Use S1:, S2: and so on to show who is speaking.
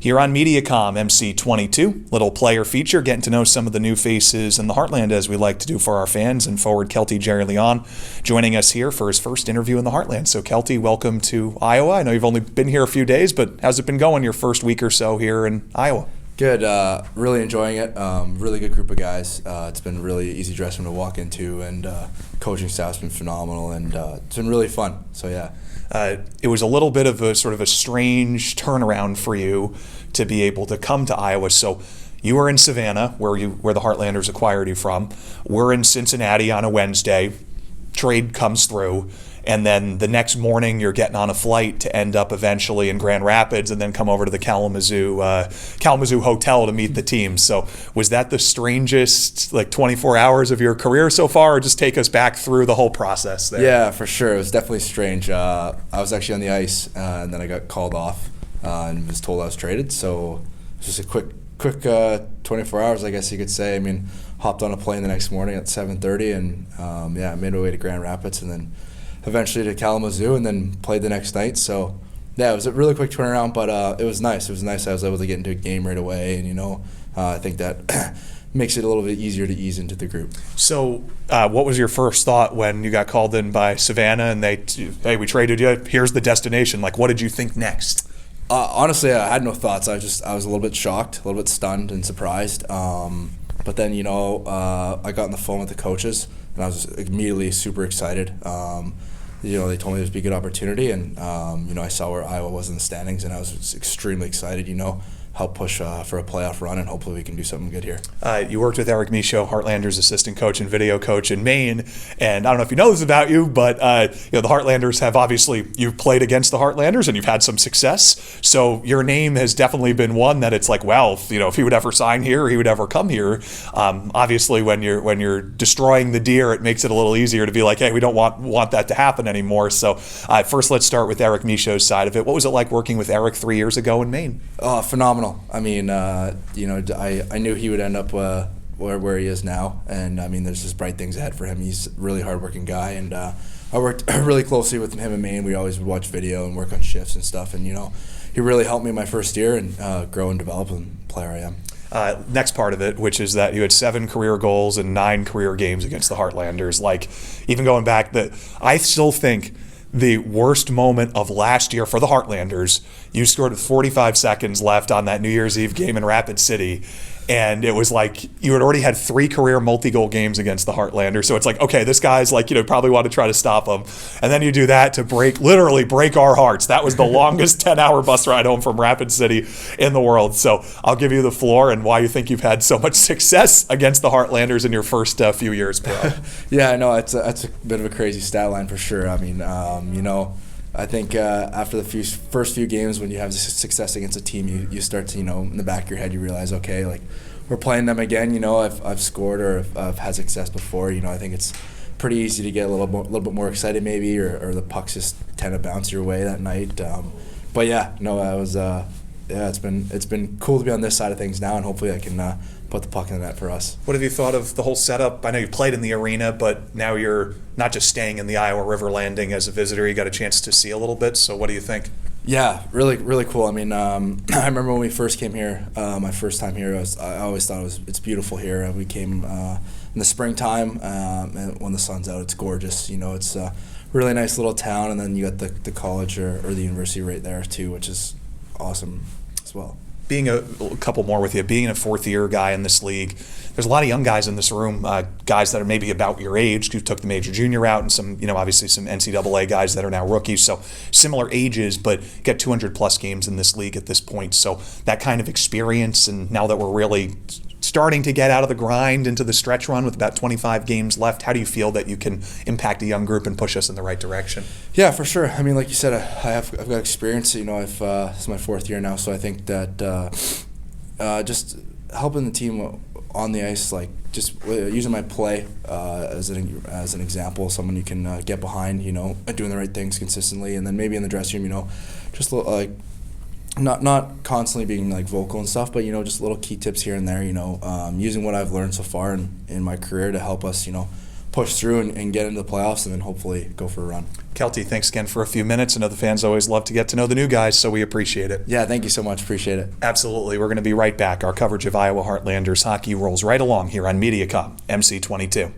S1: Here on MediaCom MC22, little player feature, getting to know some of the new faces in the Heartland as we like to do for our fans, and forward Keltie Jeri-Leon joining us here for his first interview in the Heartland. So Keltie, welcome to Iowa. I know you've only been here a few days, but how's it been going your first week or so here in Iowa?
S2: Good, really enjoying it. Really good group of guys. It's been really easy dressing room to walk into, and coaching staff's been phenomenal, and it's been really fun. So yeah.
S1: It was a little bit of a sort of a strange turnaround for you to be able to come to Iowa. So you were in Savannah, where the Heartlanders acquired you from. We're in Cincinnati on a Wednesday. Trade comes through, and then the next morning you're getting on a flight to end up eventually in Grand Rapids, and then come over to the Kalamazoo hotel to meet the team. So was that the strangest 24 hours of your career so far, or just take us back through the whole process there?
S2: Yeah, for sure. It was definitely strange. I was actually on the ice, and then I got called off and was told I was traded. So it was just a quick 24 hours, I guess you could say. I mean, hopped on a plane the next morning at 7:30, and I made my way to Grand Rapids, and then eventually to Kalamazoo, and then played the next night. So yeah, it was a really quick turnaround, but it was nice. It was nice. I was able to get into a game right away, and I think that makes it a little bit easier to ease into the group.
S1: So what was your first thought when you got called in by Savannah and hey, we traded you, here's the destination? What did you think next?
S2: Honestly, I had no thoughts. I was a little bit shocked, a little bit stunned and surprised. But then, I got on the phone with the coaches, and I was immediately super excited. They told me it would be a good opportunity, and I saw where Iowa was in the standings, and I was extremely excited. Help push for a playoff run, and hopefully we can do something good here.
S1: You worked with Eric Michaud, Heartlanders assistant coach and video coach in Maine, and I don't know if you know this about you, but the Heartlanders have you've played against the Heartlanders and you've had some success. So your name has definitely been one that it's if he would ever sign here, or he would ever come here. Obviously, when you're destroying the deer, it makes it a little easier to be like, hey, we don't want that to happen anymore. So first, let's start with Eric Michaud's side of it. What was it like working with Eric 3 years ago in Maine?
S2: Phenomenal. I mean, I knew he would end up where he is now, and I mean, there's just bright things ahead for him. He's a really hardworking guy, and I worked really closely with him in Maine. We always would watch video and work on shifts and stuff, and he really helped me my first year and grow and develop and the player I am.
S1: Next part of it, which is that you had 7 career goals and 9 career games against the Heartlanders. Even going back, I still think the worst moment of last year for the Heartlanders, you scored with 45 seconds left on that New Year's Eve game in Rapid City, and it was you had already had 3 career multi-goal games against the Heartlanders, so it's okay, this guy's probably want to try to stop him, and then you do that to literally break our hearts. That was the longest 10-hour bus ride home from Rapid City in the world. So I'll give you the floor and why you think you've had so much success against the Heartlanders in your first few years pro.
S2: Yeah, I know, that's a bit of a crazy stat line for sure. I mean, I think after the first few games, when you have success against a team, you start to, in the back of your head, you realize, okay, we're playing them again. I've scored or I've had success before. I think it's pretty easy to get a little bit more excited maybe, or the pucks just tend to bounce your way that night. But yeah, no, I was it's been cool to be on this side of things now, and hopefully I can put the puck in the net for us.
S1: What have you thought of the whole setup? I know you played in the arena, but now you're not just staying in the Iowa River Landing as a visitor. You got a chance to see a little bit. So what do you think?
S2: Yeah, really, really cool. I mean, I remember when we first came here, my first time here, I always thought it's beautiful here. We came in the springtime, and when the sun's out, it's gorgeous. It's a really nice little town, and then you got the college or the university right there too, which is awesome as well.
S1: Being a couple more with you, being a fourth-year guy in this league, there's a lot of young guys in this room, guys that are maybe about your age who took the major junior route, and some, obviously some NCAA guys that are now rookies. So similar ages, but get 200-plus games in this league at this point. So that kind of experience, and now that we're really starting to get out of the grind into the stretch run with about 25 games left, how do you feel that you can impact a young group and push us in the right direction?
S2: Yeah, for sure. I mean, like you said, I've got experience. This is my 4th year now, so I think that just helping the team on the ice, just using my play as an example, someone you can get behind, doing the right things consistently, and then maybe in the dressing room, just not constantly being vocal and stuff, but just little key tips here and there. Using what I've learned so far in my career to help us, push through and get into the playoffs, and then hopefully go for a run.
S1: Keltie, thanks again for a few minutes. I know the fans always love to get to know the new guys, so we appreciate it.
S2: Yeah, thank you so much. Appreciate it.
S1: Absolutely. We're going to be right back. Our coverage of Iowa Heartlanders hockey rolls right along here on MediaCom MC22.